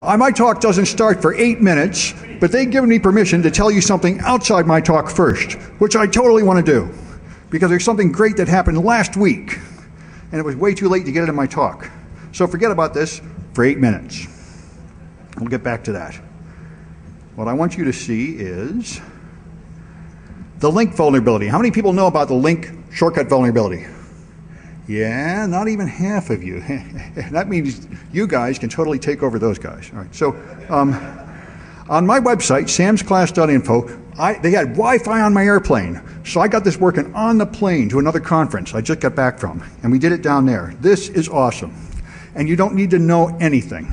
My talk doesn't start for 8 minutes, but they've given me permission to tell you something outside my talk first, which I totally want to do, because there's something great that happened last week, and it was way too late to get it in my talk. So forget about this for 8 minutes. We'll get back to that. What I want you to see is the link vulnerability. How many people know about the link shortcut vulnerability? Yeah, not even half of you. That means you guys can totally take over those guys. All right. So on my website, samsclass.info, they had Wi-Fi on my airplane. So I got this working on the plane to another conference I just got back from. And we did it down there. This is awesome. And you don't need to know anything.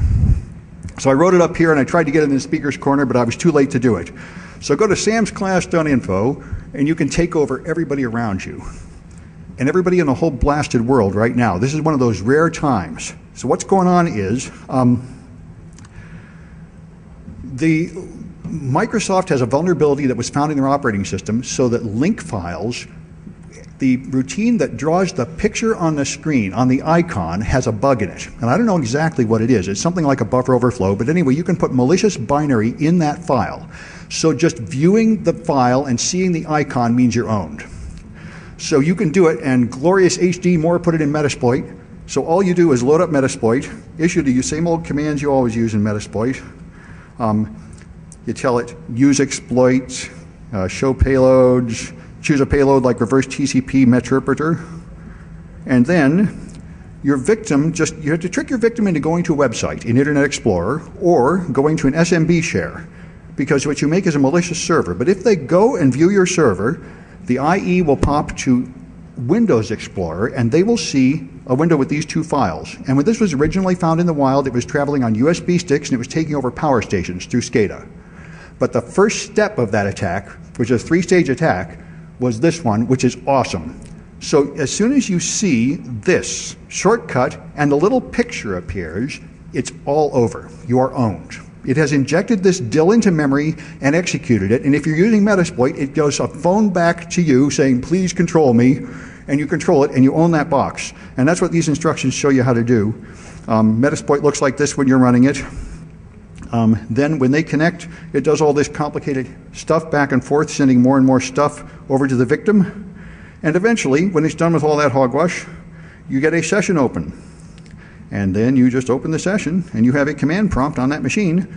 So I wrote it up here and I tried to get it in the speaker's corner, but I was too late to do it. So go to samsclass.info and you can take over everybody around you. And everybody in the whole blasted world right now. This is one of those rare times. So what's going on is the Microsoft has a vulnerability that was found in their operating system so that link files, the routine that draws the picture on the screen, on the icon, has a bug in it. And I don't know exactly what it is. It's something like a buffer overflow, but anyway, you can put malicious binary in that file. So just viewing the file and seeing the icon means you're owned. So you can do it, and glorious HD Moore put it in Metasploit. So all you do is load up Metasploit, issue the same old commands you always use in Metasploit. You tell it use exploits, show payloads, choose a payload like reverse TCP meterpreter, and then your victim, you have to trick your victim into going to a website in Internet Explorer or going to an SMB share, because what you make is a malicious server. But if they go and view your server, the IE will pop to Windows Explorer, and they will see a window with these two files. And when this was originally found in the wild, it was traveling on USB sticks, and it was taking over power stations through SCADA. But the first step of that attack, which is a 3-stage attack, was this one, which is awesome. So as soon as you see this shortcut and the little picture appears, it's all over. You are owned. It has injected this DIL into memory and executed it. And if you're using Metasploit, it goes a phone back to you saying, please control me. And you control it, and you own that box. And that's what these instructions show you how to do. Metasploit looks like this when you're running it. Then when they connect, it does all this complicated stuff back and forth, sending more and more stuff over to the victim. And eventually, when it's done with all that hogwash, you get a session open. And then you just open the session, and you have a command prompt on that machine,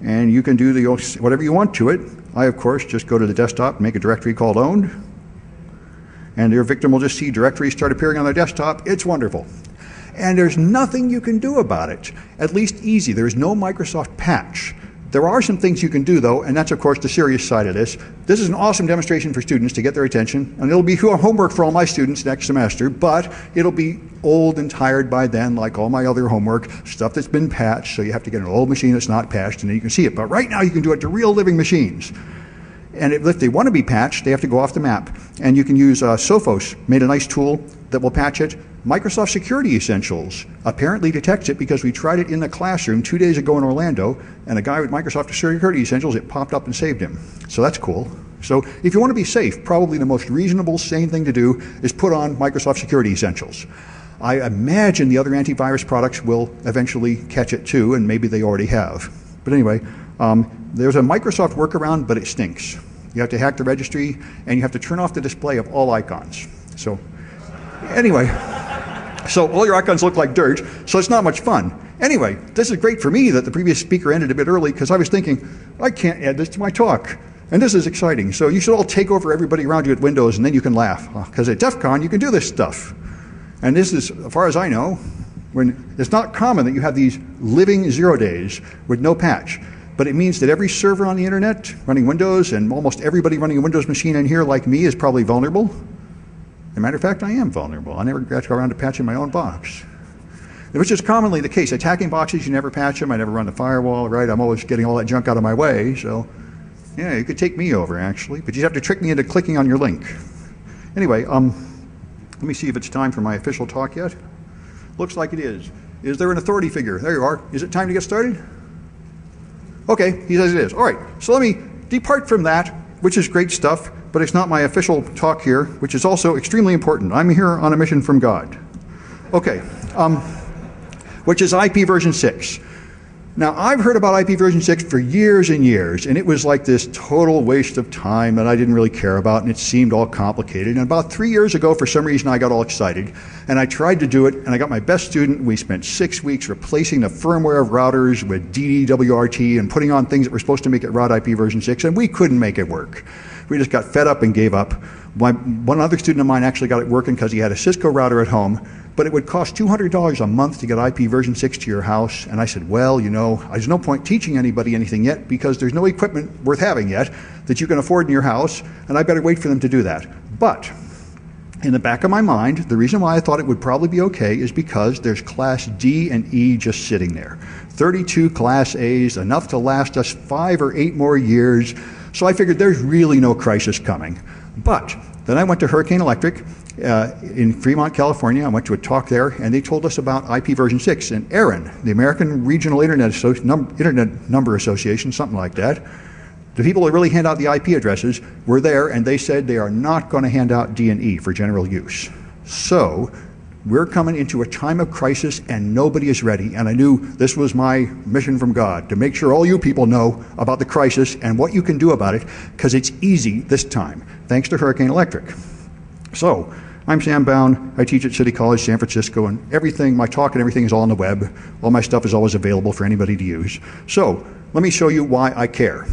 and you can do whatever you want to it. I, of course, just go to the desktop and make a directory called owned, and your victim will just see directories start appearing on their desktop. It's wonderful. And there's nothing you can do about it, at least easy. There's no Microsoft patch. There are some things you can do, though, and that's, of course, the serious side of this. This is an awesome demonstration for students to get their attention, and it'll be homework for all my students next semester, but it'll be old and tired by then, like all my other homework, stuff that's been patched, so you have to get an old machine that's not patched, and then you can see it. But right now, you can do it to real living machines. And if they want to be patched, they have to go off the map. And you can use Sophos, made a nice tool that will patch it. Microsoft Security Essentials apparently detects it because we tried it in the classroom 2 days ago in Orlando, and a guy with Microsoft Security Essentials, it popped up and saved him. So that's cool. So if you want to be safe, probably the most reasonable, sane thing to do is put on Microsoft Security Essentials. I imagine the other antivirus products will eventually catch it too, and maybe they already have. But anyway, there's a Microsoft workaround, but it stinks. You have to hack the registry, and you have to turn off the display of all icons. So anyway, so all your icons look like dirt, so it's not much fun. Anyway, this is great for me that the previous speaker ended a bit early, because I was thinking, I can't add this to my talk. And this is exciting. So you should all take over everybody around you at Windows, and then you can laugh. Because at DEFCON, you can do this stuff. And this is, as far as I know, when it's not common that you have these living 0 days with no patch. But it means that every server on the internet running Windows, and almost everybody running a Windows machine in here like me, is probably vulnerable. As a matter of fact, I am vulnerable. I never got to go around to patching my own box, which is commonly the case. Attacking boxes, you never patch them. I never run the firewall, right? I'm always getting all that junk out of my way. So, yeah, you could take me over, actually. But you have to trick me into clicking on your link. Anyway, let me see if it's time for my official talk yet. Looks like it is. Is there an authority figure? There you are. Is it time to get started? Okay, he says it is. All right, so let me depart from that, which is great stuff, but it's not my official talk here, which is also extremely important. I'm here on a mission from God. Okay, which is IPv6. Now, I've heard about IP version 6 for years and years, and it was like this total waste of time that I didn't really care about, and it seemed all complicated. And about 3 years ago, for some reason, I got all excited, and I tried to do it, and I got my best student. We spent 6 weeks replacing the firmware of routers with DDWRT and putting on things that were supposed to make it route IP version 6, and we couldn't make it work. We just got fed up and gave up. One other student of mine actually got it working because he had a Cisco router at home, but it would cost $200 a month to get IP version 6 to your house. And I said, well, you know, there's no point teaching anybody anything yet because there's no equipment worth having yet that you can afford in your house, and I better wait for them to do that. But in the back of my mind, the reason why I thought it would probably be okay is because there's Class D and E just sitting there. 32 Class A's, enough to last us 5 or 8 more years. So I figured there's really no crisis coming. But then I went to Hurricane Electric in Fremont, California. I went to a talk there, and they told us about IP version 6. And Aaron, the American Regional Internet Number Association, something like that, the people that really hand out the IP addresses were there, and they said they are not going to hand out D and E for general use. So we're coming into a time of crisis, and nobody is ready. And I knew this was my mission from God, to make sure all you people know about the crisis and what you can do about it, because it's easy this time, thanks to Hurricane Electric. So I'm Sam Bowne. I teach at City College, San Francisco, and everything, my talk and everything is all on the web. All my stuff is always available for anybody to use. So let me show you why I care.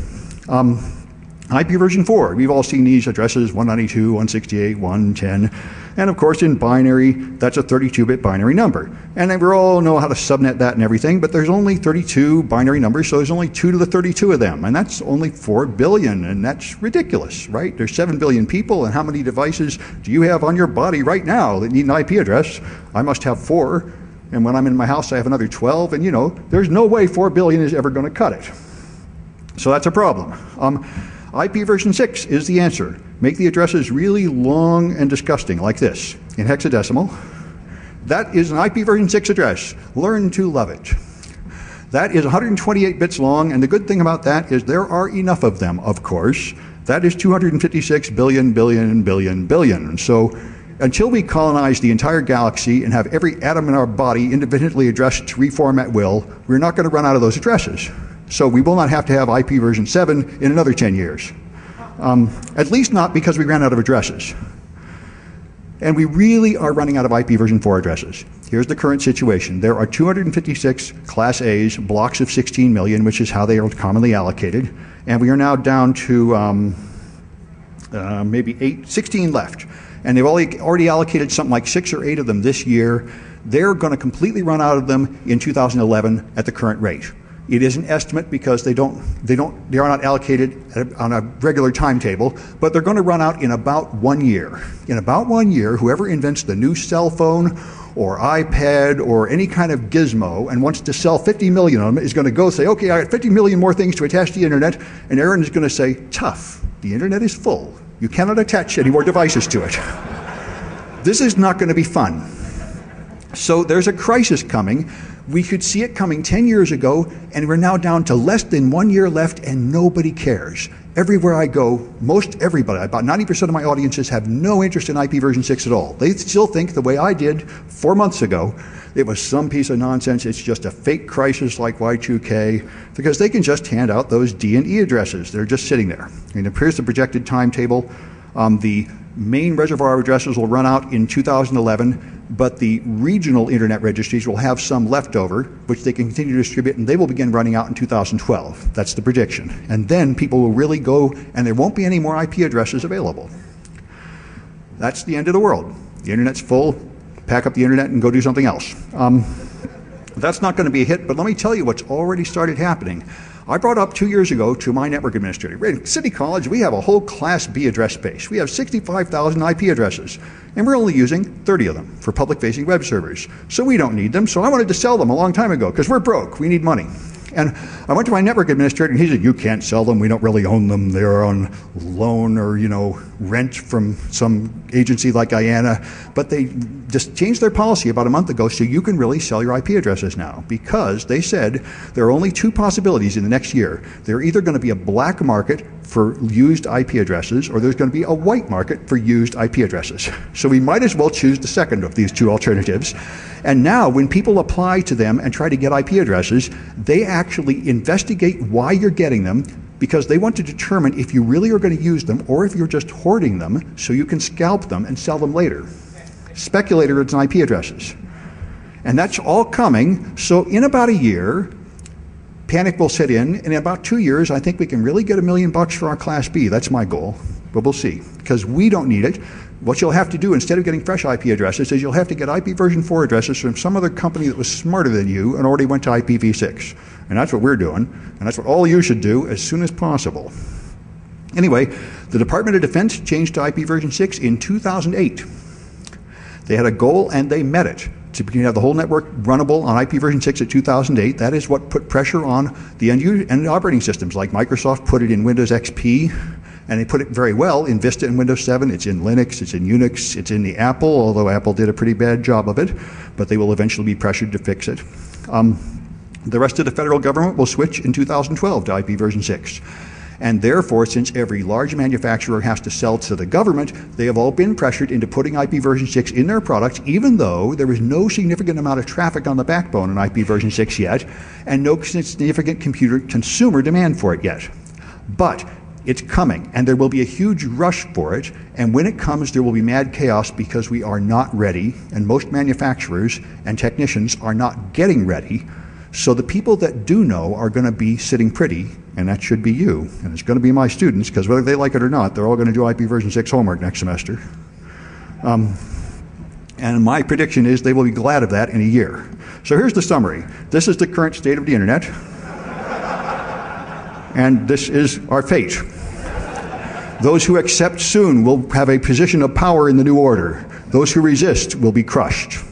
IP version 4, we've all seen these addresses, 192, 168, 110, and of course in binary, that's a 32-bit binary number. And we all know how to subnet that and everything, but there's only 32 binary numbers, so there's only 2 to the 32 of them, and that's only 4 billion, and that's ridiculous, right? There's 7 billion people, and how many devices do you have on your body right now that need an IP address? I must have 4, and when I'm in my house I have another 12, and you know, there's no way 4 billion is ever going to cut it. So that's a problem. IP version 6 is the answer. Make the addresses really long and disgusting, like this, in hexadecimal. That is an IP version 6 address. Learn to love it. That is 128 bits long, and the good thing about that is there are enough of them, of course. That is 256 billion, billion, billion, billion. So until we colonize the entire galaxy and have every atom in our body independently addressed to reform at will, we're not going to run out of those addresses. So we will not have to have IP version 7 in another 10 years. At least not because we ran out of addresses. And we really are running out of IP version 4 addresses. Here's the current situation. There are 256 Class A's, blocks of 16 million, which is how they are commonly allocated. And we are now down to maybe 16 left. And they've already allocated something like 6 or 8 of them this year. They're going to completely run out of them in 2011 at the current rate. It is an estimate because they are not allocated on a regular timetable, but they're going to run out in about 1 year. In about 1 year, whoever invents the new cell phone or iPad or any kind of gizmo and wants to sell 50 million of them is going to go say, okay, I got 50 million more things to attach to the internet, and Aaron is going to say, tough, the internet is full. You cannot attach any more devices to it. This is not going to be fun. So there's a crisis coming. We could see it coming 10 years ago, and we're now down to less than 1 year left, and nobody cares. Everywhere I go, most everybody, about 90% of my audiences have no interest in IP version 6 at all. They still think the way I did 4 months ago, it was some piece of nonsense. It's just a fake crisis like Y2K, because they can just hand out those D and E addresses. They're just sitting there. And here's the projected timetable. The main reservoir of addresses will run out in 2011, but the regional internet registries will have some left over, which they can continue to distribute, and they will begin running out in 2012. That's the prediction. And then people will really go, and there won't be any more IP addresses available. That's the end of the world. The internet's full. Pack up the internet and go do something else. That's not going to be a hit, but let me tell you what's already started happening. I brought up 2 years ago to my network administrator. At City College, we have a whole Class B address space. We have 65,000 IP addresses, and we're only using 30 of them for public-facing web servers. So we don't need them, so I wanted to sell them a long time ago, because we're broke, we need money. And I went to my network administrator, and he said, you can't sell them, we don't really own them, they're on loan or, you know, rent from some agency like Guyana. But they just changed their policy about a month ago, so you can really sell your IP addresses now, because they said there are only 2 possibilities in the next year. They're either going to be a black market for used IP addresses, or there's going to be a white market for used IP addresses. So we might as well choose the second of these two alternatives. And now when people apply to them and try to get IP addresses, they actually investigate why you're getting them, because they want to determine if you really are going to use them or if you're just hoarding them so you can scalp them and sell them later. Speculators and IP addresses. And that's all coming. So in about a year, panic will set in. In about 2 years, I think we can really get $1 million for our Class B. That's my goal. But we'll see. Because we don't need it. What you'll have to do, instead of getting fresh IP addresses, is you'll have to get IP version 4 addresses from some other company that was smarter than you and already went to IPv6. And that's what we're doing. And that's what all you should do as soon as possible. Anyway, the Department of Defense changed to IP version 6 in 2008. They had a goal and they met it. To have the whole network runnable on IP version 6 at 2008, that is what put pressure on the end operating systems. Like Microsoft put it in Windows XP, and they put it very well in Vista and Windows 7. It's in Linux, it's in Unix, it's in the Apple, although Apple did a pretty bad job of it, but they will eventually be pressured to fix it. The rest of the federal government will switch in 2012 to IP version 6. And therefore, since every large manufacturer has to sell to the government, they have all been pressured into putting IP version 6 in their products, even though there is no significant amount of traffic on the backbone in IP version 6 yet, and no significant consumer demand for it yet. But it's coming, and there will be a huge rush for it, and when it comes, there will be mad chaos because we are not ready, and most manufacturers and technicians are not getting ready. So the people that do know are going to be sitting pretty, and that should be you. And it's going to be my students, because whether they like it or not, they're all going to do IP version 6 homework next semester. And my prediction is they will be glad of that in a year. So here's the summary. This is the current state of the internet. And this is our fate. Those who accept soon will have a position of power in the new order. Those who resist will be crushed.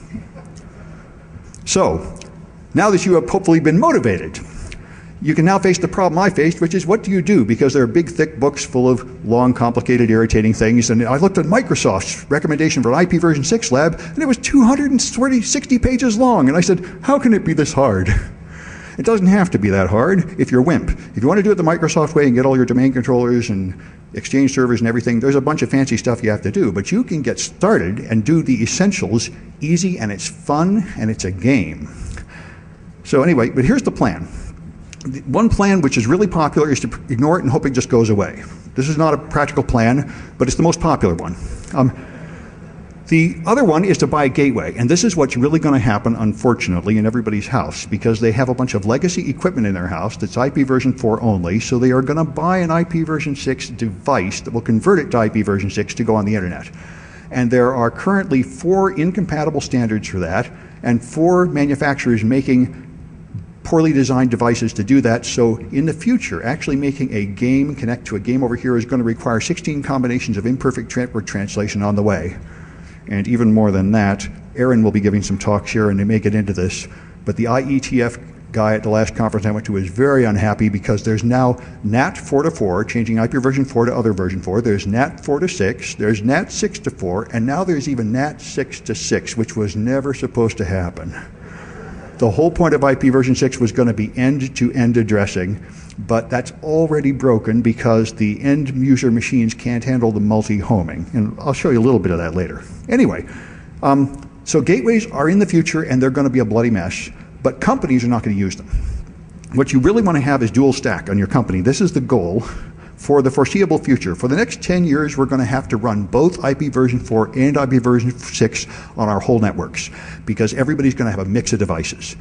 So, now that you have hopefully been motivated, you can now face the problem I faced, which is what do you do? Because there are big, thick books full of long, complicated, irritating things. And I looked at Microsoft's recommendation for an IP version 6 lab, and it was 260 pages long. And I said, how can it be this hard? It doesn't have to be that hard if you're a wimp. If you want to do it the Microsoft way and get all your domain controllers and Exchange servers and everything, there's a bunch of fancy stuff you have to do. But you can get started and do the essentials easy, and it's fun, and it's a game. So anyway, but here's the plan. One plan which is really popular is to ignore it and hope it just goes away. This is not a practical plan, but it's the most popular one. The other one is to buy a gateway, and this is what's really going to happen, unfortunately, in everybody's house, because they have a bunch of legacy equipment in their house that's IP version 4 only, so they are going to buy an IP version 6 device that will convert it to IP version 6 to go on the internet. And there are currently 4 incompatible standards for that, and 4 manufacturers making poorly designed devices to do that. So in the future, actually making a game connect to a game over here is going to require 16 combinations of imperfect network translation on the way. And even more than that, Aaron will be giving some talks here, and they may get into this, but the IETF guy at the last conference I went to was very unhappy because there's now NAT 4 to 4, changing IP version 4 to other version 4. There's NAT 4 to 6, there's NAT 6 to 4, and now there's even NAT 6 to 6, which was never supposed to happen. The whole point of IP version 6 was going to be end-to-end addressing, but that's already broken because the end user machines can't handle the multi-homing. And I'll show you a little bit of that later. Anyway, so gateways are in the future, and they're going to be a bloody mess, but companies are not going to use them. What you really want to have is dual stack on your company. This is the goal for the foreseeable future. For the next 10 years, we're going to have to run both IP version 4 and IP version 6 on our whole networks, because everybody's going to have a mix of devices.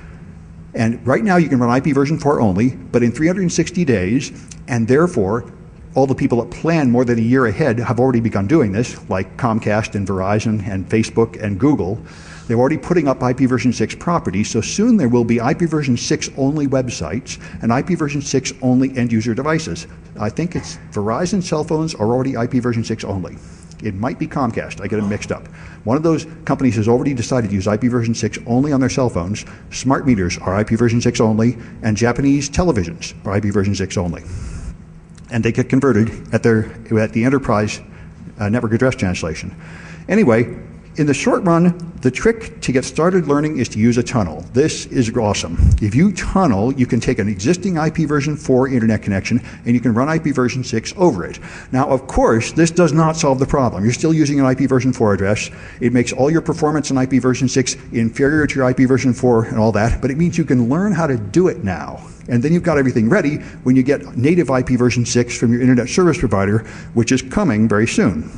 And right now you can run IP version 4 only, but in 360 days, and therefore all the people that plan more than a year ahead have already begun doing this, like Comcast and Verizon and Facebook and Google. They're already putting up IP version 6 properties, so soon there will be IP version 6 only websites and IP version 6 only end user devices. I think it's Verizon cell phones are already IP version 6 only. It might be Comcast, I get them mixed up. One of those companies has already decided to use IP version 6 only on their cell phones. Smart meters are IP version 6 only, and Japanese televisions are IP version 6 only. And they get converted at the enterprise network address translation. Anyway, In the short run, the trick to get started learning is to use a tunnel. This is awesome. If you tunnel, you can take an existing IP version 4 internet connection and you can run IP version 6 over it. Now, of course, this does not solve the problem. You're still using an IP version 4 address. It makes all your performance in IP version 6 inferior to your IP version 4 and all that, but it means you can learn how to do it now. And then you've got everything ready when you get native IP version 6 from your internet service provider, which is coming very soon.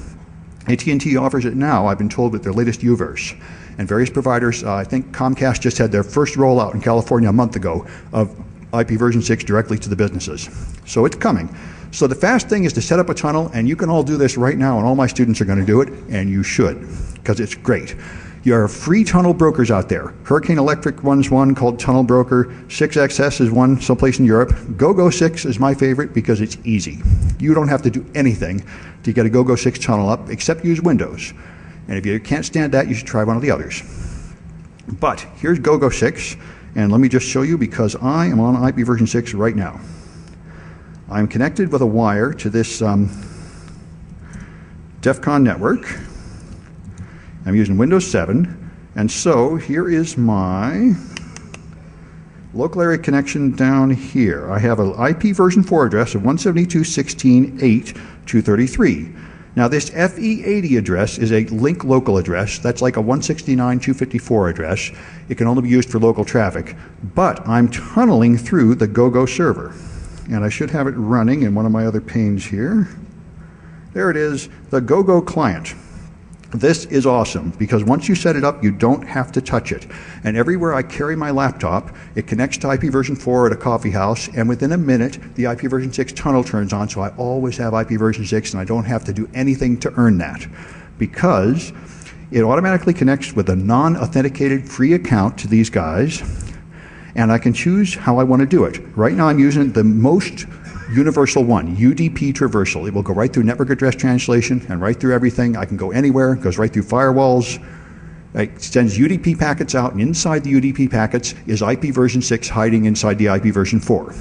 AT&T offers it now, I've been told, with their latest UVerse. And various providers, I think Comcast just had their first rollout in California a month ago of IP version 6 directly to the businesses. So it's coming. So the fast thing is to set up a tunnel, and you can all do this right now, and all my students are going to do it, and you should, because it's great. There are free tunnel brokers out there. Hurricane Electric runs one called Tunnel Broker. 6XS is one someplace in Europe. GoGo6 is my favorite because it's easy. You don't have to do anything to get a GoGo6 tunnel up except use Windows. And if you can't stand that, you should try one of the others. But here's GoGo6, and let me just show you because I am on IP version 6 right now. I'm connected with a wire to this DEFCON network. I'm using Windows 7, and so here is my local area connection down here. I have an IP version 4 address of 172.16.8.233. Now this FE80 address is a link local address. That's like a 169.254 address. It can only be used for local traffic. But I'm tunneling through the GoGo server. And I should have it running in one of my other panes here. There it is, the GoGo client. This is awesome because once you set it up, you don't have to touch it. And everywhere I carry my laptop, it connects to IP version 4 at a coffee house, and within a minute, the IP version 6 tunnel turns on, so I always have IP version 6, and I don't have to do anything to earn that because it automatically connects with a non-authenticated free account to these guys, and I can choose how I want to do it. Right now, I'm using the most universal one, UDP traversal. It will go right through network address translation and right through everything. I can go anywhere. It goes right through firewalls. It sends UDP packets out, and inside the UDP packets is IP version 6 hiding inside the IP version 4.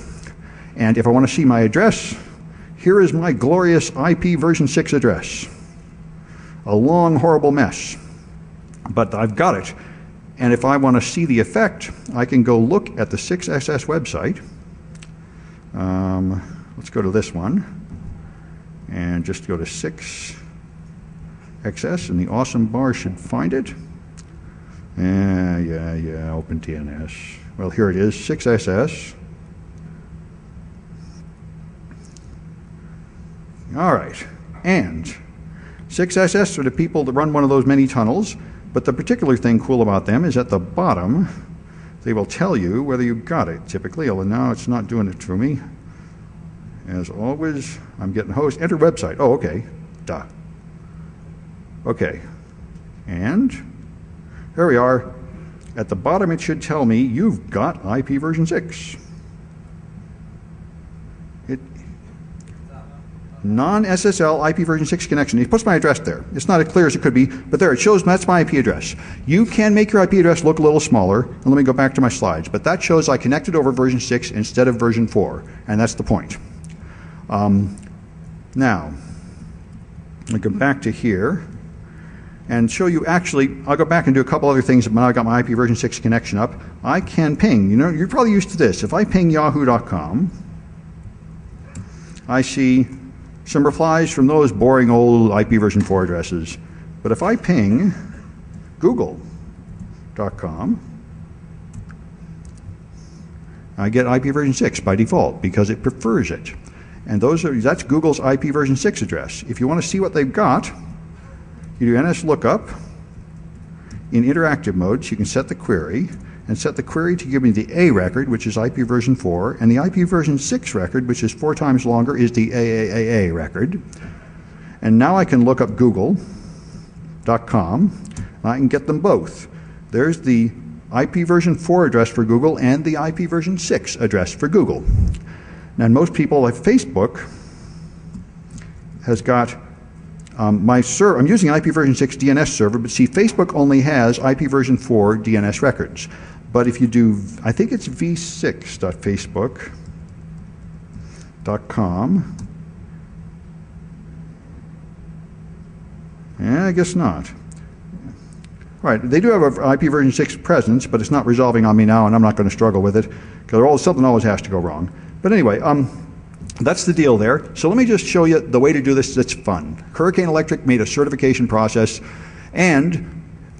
And if I want to see my address, here is my glorious IP version 6 address. A long, horrible mess. But I've got it. And if I want to see the effect, I can go look at the 6SS website. Let's go to this one and just go to 6XS, and the awesome bar should find it. Yeah, open TNS. Well, here it is, 6SS. All right, and 6SS are the people that run one of those many tunnels, but the particular thing cool about them is at the bottom, they will tell you whether you got it, typically, although now it's not doing it for me. As always, I'm getting host, enter website. Oh, okay, duh. Okay, and there we are. At the bottom, it should tell me you've got IP version 6. Non-SSL IP version 6 connection. It puts my address there. It's not as clear as it could be, but there it shows that's my IP address. You can make your IP address look a little smaller, and let me go back to my slides, but that shows I connected over version 6 instead of version 4, and that's the point. Now, I'll go back to here and show you actually, I'll go back and do a couple other things when I got my IP version 6 connection up. I can ping, you know, you're probably used to this. If I ping yahoo.com, I see some replies from those boring old IP version 4 addresses. But if I ping google.com, I get IP version 6 by default because it prefers it. And that's Google's IP version 6 address. If you want to see what they've got, you do NS lookup in interactive mode, so you can set the query, and set the query to give me the A record, which is IP version 4, and the IP version 6 record, which is 4 times longer, is the AAAA record. And now I can look up google.com, and I can get them both. There's the IP version 4 address for Google and the IP version 6 address for Google. Now, most people, like Facebook, has got my server. I'm using IP version 6 DNS server, but see, Facebook only has IP version 4 DNS records. But if you do, I think it's v6.facebook.com. Yeah, I guess not. Right, they do have an IP version 6 presence, but it's not resolving on me now, and I'm not going to struggle with it, because something always has to go wrong. But anyway, that's the deal there. So let me just show you the way to do this that's fun. Hurricane Electric made a certification process, and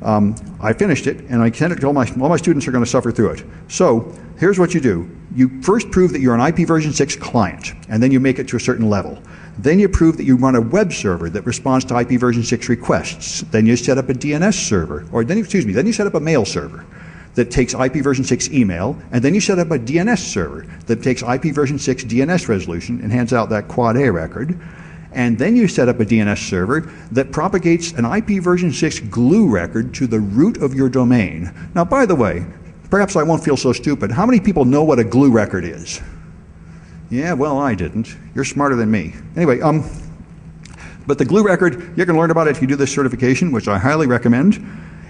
I finished it, and I sent it to all my students are going to suffer through it. So here's what you do. You first prove that you're an IP version 6 client, and then you make it to a certain level. Then you prove that you run a web server that responds to IP version 6 requests. Then you set up a DNS server, or then you set up a mail server that takes IP version 6 email, and then you set up a DNS server that takes IP version 6 DNS resolution and hands out that quad A record. And then you set up a DNS server that propagates an IP version 6 glue record to the root of your domain. Now, by the way, perhaps I won't feel so stupid. How many people know what a glue record is? Yeah, well, I didn't. You're smarter than me. Anyway, but the glue record, you can learn about it if you do this certification, which I highly recommend,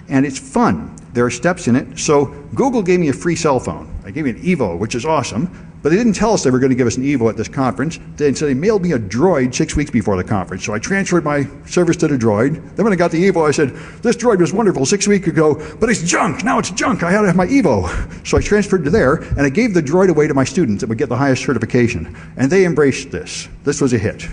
and it's fun. There are steps in it. So Google gave me a free cell phone. They gave me an Evo, which is awesome, but they didn't tell us they were going to give us an Evo at this conference. They said they mailed me a Droid 6 weeks before the conference, so I transferred my service to the Droid. Then when I got the Evo, I said, this Droid was wonderful 6 weeks ago, but it's junk. Now it's junk. I had to have my Evo. So I transferred to there, and I gave the Droid away to my students that would get the highest certification, and they embraced this. This was a hit.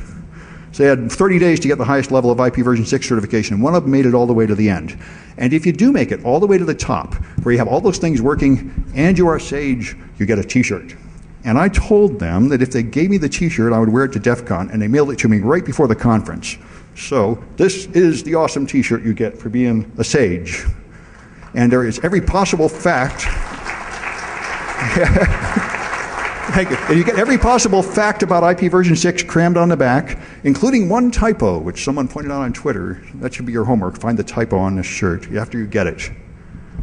So they had 30 days to get the highest level of IP version 6 certification. One of them made it all the way to the end. And if you do make it all the way to the top, where you have all those things working and you are sage, you get a t-shirt. And I told them that if they gave me the t-shirt, I would wear it to DEFCON, and they mailed it to me right before the conference. So this is the awesome t-shirt you get for being a sage. And there is every possible fact. Thank you. And you get every possible fact about IP version 6 crammed on the back, including one typo, which someone pointed out on Twitter. That should be your homework. Find the typo on this shirt after you get it.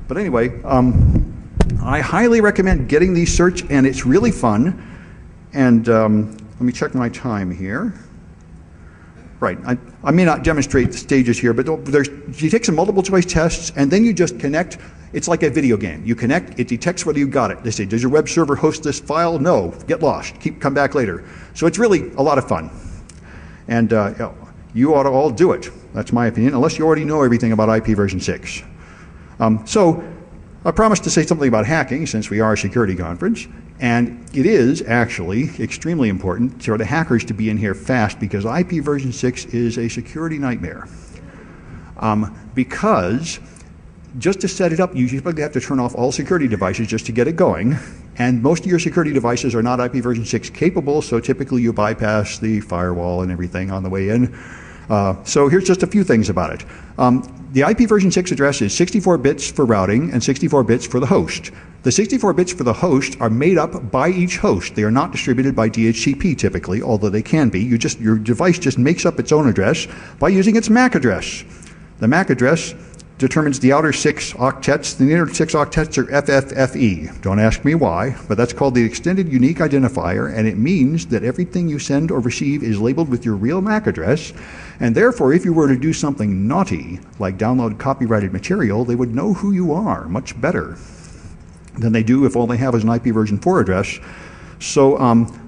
But anyway, I highly recommend getting these certs, and it's really fun. And let me check my time here. Right, I may not demonstrate the stages here, but you take some multiple choice tests, and then you just connect. It's like a video game. You connect, it detects whether you got it. They say, does your web server host this file? No, get lost, come back later. So it's really a lot of fun. And you ought to all do it. That's my opinion, unless you already know everything about IP version 6. So I promised to say something about hacking, since we are a security conference, and it is actually extremely important for the hackers to be in here fast, because IP version 6 is a security nightmare. Because just to set it up, you usually have to turn off all security devices just to get it going, and most of your security devices are not IP version 6 capable, so typically you bypass the firewall and everything on the way in. So here's just a few things about it. The IP version 6 address is 64 bits for routing and 64 bits for the host. The 64 bits for the host are made up by each host. They are not distributed by DHCP typically, although they can be. Your device just makes up its own address by using its MAC address. The MAC address determines the outer 6 octets. The inner 6 octets are FFFE. Don't ask me why, but that's called the Extended Unique Identifier, and it means that everything you send or receive is labeled with your real MAC address, and therefore if you were to do something naughty, like download copyrighted material, they would know who you are much better than they do if all they have is an IP version 4 address. So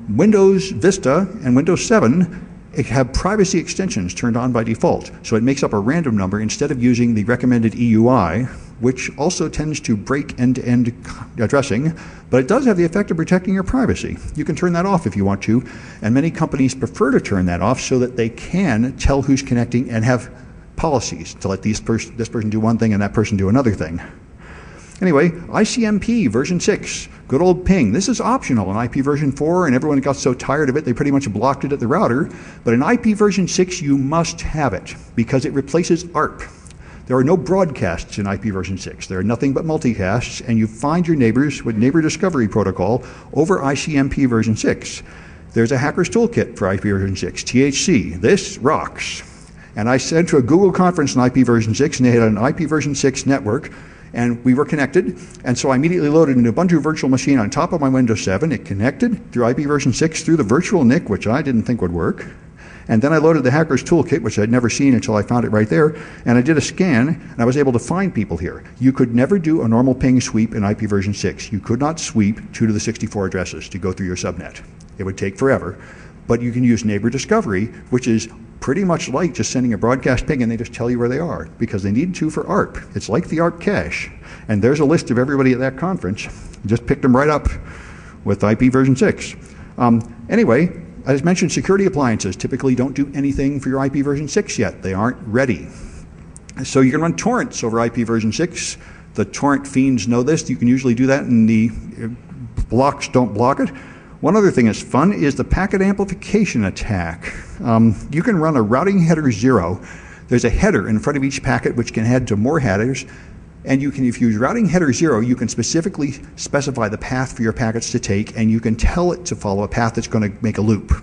Windows Vista and Windows 7 have privacy extensions turned on by default, so it makes up a random number instead of using the recommended EUI, which also tends to break end-to-end addressing, but it does have the effect of protecting your privacy. You can turn that off if you want to, and many companies prefer to turn that off so that they can tell who's connecting and have policies to let this person do one thing and that person do another thing. Anyway, ICMP version 6, good old ping. This is optional in IP version 4, and everyone got so tired of it they pretty much blocked it at the router. But in IP version 6, you must have it because it replaces ARP. There are no broadcasts in IP version 6. There are nothing but multicasts, and you find your neighbors with Neighbor Discovery Protocol over ICMP version 6. There's a hacker's toolkit for IP version 6, THC. This rocks. And I sent to a Google conference in IP version 6, and they had an IP version 6 network, and we were connected, and so I immediately loaded an Ubuntu virtual machine on top of my Windows 7. It connected through IP version 6 through the virtual NIC, which I didn't think would work. And then I loaded the hacker's toolkit, which I'd never seen until I found it right there, and I did a scan, and I was able to find people here. You could never do a normal ping sweep in IP version 6. You could not sweep 2 to the 64 addresses to go through your subnet. It would take forever. But you can use Neighbor Discovery, which is pretty much like just sending a broadcast ping and they just tell you where they are because they need to for ARP. It's like the ARP cache. And there's a list of everybody at that conference. Just picked them right up with IPv6. Anyway, as mentioned, security appliances typically don't do anything for your IPv6 yet. They aren't ready. So you can run torrents over IPv6. The torrent fiends know this. You can usually do that and the blocks don't block it. One other thing that's fun is the packet amplification attack. You can run a routing header 0. There's a header in front of each packet which can head to more headers. And you can, if you use routing header 0, you can specifically specify the path for your packets to take, and you can tell it to follow a path that's going to make a loop.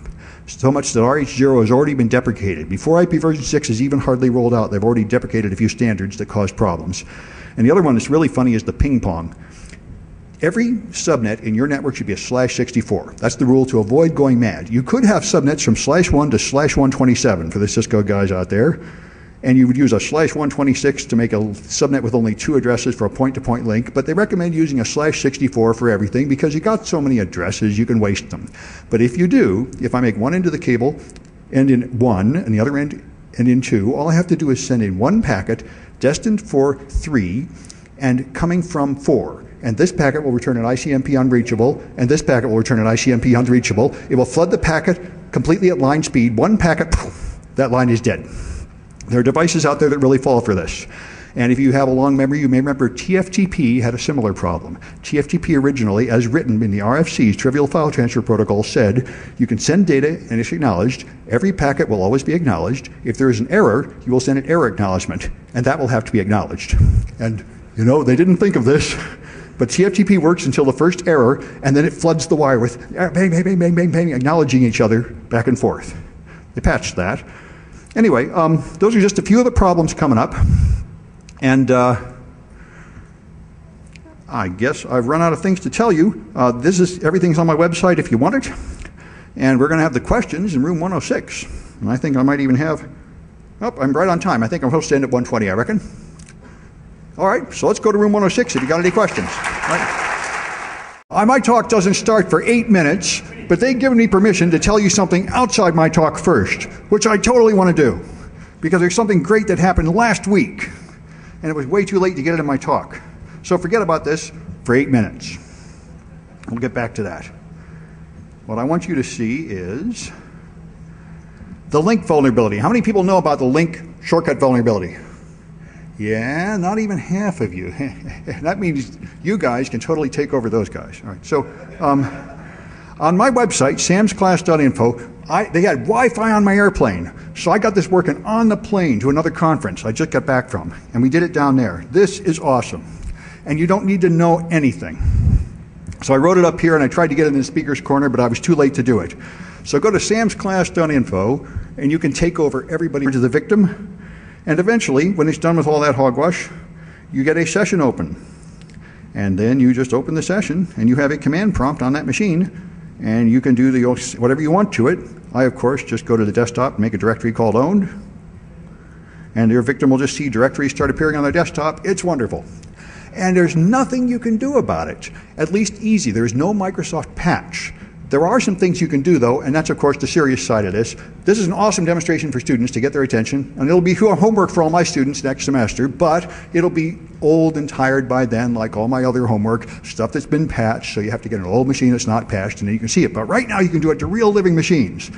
So much that RH0 has already been deprecated. Before IPv6 is even hardly rolled out, they've already deprecated a few standards that cause problems. And the other one that's really funny is the ping pong. Every subnet in your network should be a /64. That's the rule to avoid going mad. You could have subnets from /1 to /127 for the Cisco guys out there. And you would use a /126 to make a subnet with only 2 addresses for a point-to-point link, but they recommend using a /64 for everything because you got so many addresses you can waste them. But if you do, if I make one end of the cable end in 1 and the other end in 2, all I have to do is send in one packet destined for 3 and coming from 4. And this packet will return an ICMP unreachable, and this packet will return an ICMP unreachable. It will flood the packet completely at line speed. One packet, poof, that line is dead. There are devices out there that really fall for this. And if you have a long memory, you may remember TFTP had a similar problem. TFTP originally, as written in the RFC's Trivial File Transfer Protocol, said you can send data and it's acknowledged. Every packet will always be acknowledged. If there is an error, you will send an error acknowledgement, and that will have to be acknowledged. And, you know, they didn't think of this. But TFTP works until the first error, and then it floods the wire with bang, bang, bang, bang, bang, bang, acknowledging each other back and forth. They patched that. Anyway, those are just a few of the problems coming up. And I guess I've run out of things to tell you. Everything's on my website if you want it. And we're going to have the questions in room 106. And I think I might even have, I'm right on time. I think I'm supposed to end at 1:20, I reckon. All right, so let's go to room 106 if you got any questions. My talk doesn't start for 8 minutes, but they've given me permission to tell you something outside my talk first, which I totally want to do, because there's something great that happened last week, and it was way too late to get it in my talk. So forget about this for 8 minutes. We'll get back to that. What I want you to see is the link vulnerability. How many people know about the link shortcut vulnerability? Yeah, not even half of you. That means you guys can totally take over those guys. All right. So on my website, samsclass.info, they had Wi-Fi on my airplane. So I got this working on the plane to another conference I just got back from. And we did it down there. This is awesome. And you don't need to know anything. So I wrote it up here and I tried to get it in the speaker's corner, but I was too late to do it. So go to samsclass.info and you can take over everybody to the victim. And eventually, when it's done with all that hogwash, you get a session open. And then you just open the session, and you have a command prompt on that machine, and you can do whatever you want to it. I, of course, just go to the desktop and make a directory called owned, and your victim will just see directories start appearing on their desktop. It's wonderful. And there's nothing you can do about it, at least easy. There's no Microsoft patch. There are some things you can do, though, and that's, of course, the serious side of this. This is an awesome demonstration for students to get their attention, and it'll be homework for all my students next semester, but it'll be old and tired by then, like all my other homework, stuff that's been patched, so you have to get an old machine that's not patched, and then you can see it. But right now, you can do it to real living machines.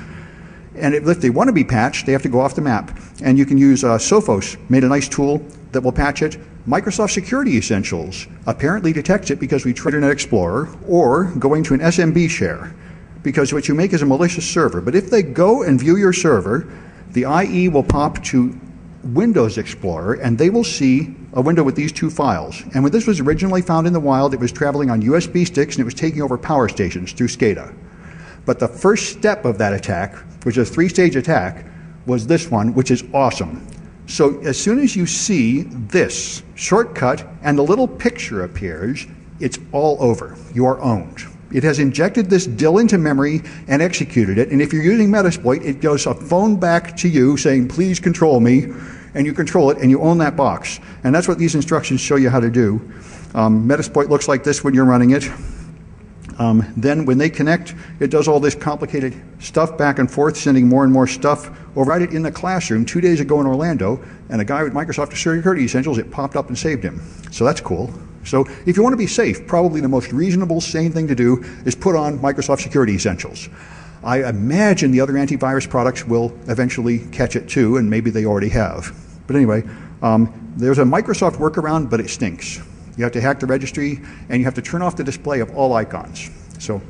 And if they want to be patched, they have to go off the map. And you can use Sophos, made a nice tool that will patch it. Microsoft Security Essentials apparently detects it because we tried Internet Explorer, or going to an SMB share, because what you make is a malicious server. But if they go and view your server, the IE will pop to Windows Explorer, and they will see a window with these 2 files. And when this was originally found in the wild, it was traveling on USB sticks, and it was taking over power stations through SCADA. But the first step of that attack, which is a 3-stage attack, was this one, which is awesome. So as soon as you see this shortcut and the little picture appears, it's all over. You are owned. It has injected this DIL into memory and executed it. And if you're using Metasploit, it goes a phone back to you saying, please control me. And you control it, and you own that box. And that's what these instructions show you how to do. Metasploit looks like this when you're running it. Then when they connect, it does all this complicated stuff back and forth, sending more and more stuff. Override it in the classroom 2 days ago in Orlando, and a guy with Microsoft Security Essentials, it popped up and saved him. So that's cool. So if you want to be safe, probably the most reasonable, sane thing to do is put on Microsoft Security Essentials. I imagine the other antivirus products will eventually catch it too, and maybe they already have. But anyway, there's a Microsoft workaround, but it stinks. You have to hack the registry, and you have to turn off the display of all icons. So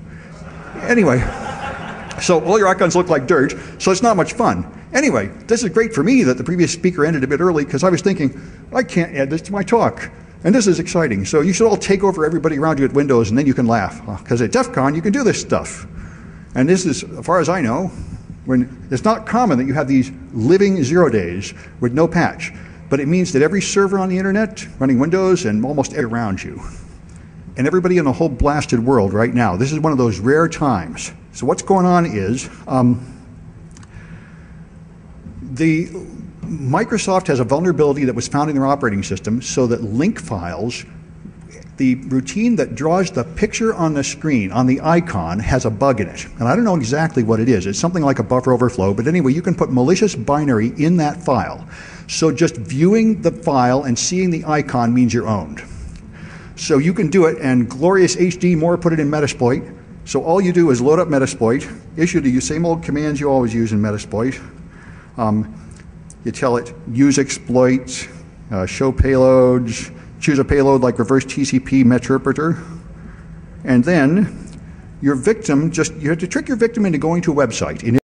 anyway, so all your icons look like dirt, so it's not much fun. Anyway, this is great for me that the previous speaker ended a bit early, because I was thinking, I can't add this to my talk. And this is exciting. So you should all take over everybody around you at Windows, and then you can laugh. Because at DEF CON, you can do this stuff. And this is, as far as I know, when it's not common that you have these living 0 days with no patch. But it means that every server on the internet running Windows and almost around you, and everybody in the whole blasted world right now, this is one of those rare times. So what's going on is Microsoft has a vulnerability that was found in their operating system so that link files, the routine that draws the picture on the screen, on the icon, has a bug in it. And I don't know exactly what it is. It's something like a buffer overflow, but anyway, you can put malicious binary in that file. So just viewing the file and seeing the icon means you're owned. So you can do it, and glorious HD Moore put it in Metasploit. So all you do is load up Metasploit, issue the same old commands you always use in Metasploit. You tell it, use exploits, show payloads, choose a payload like reverse TCP meterpreter, and then your victim, you have to trick your victim into going to a website.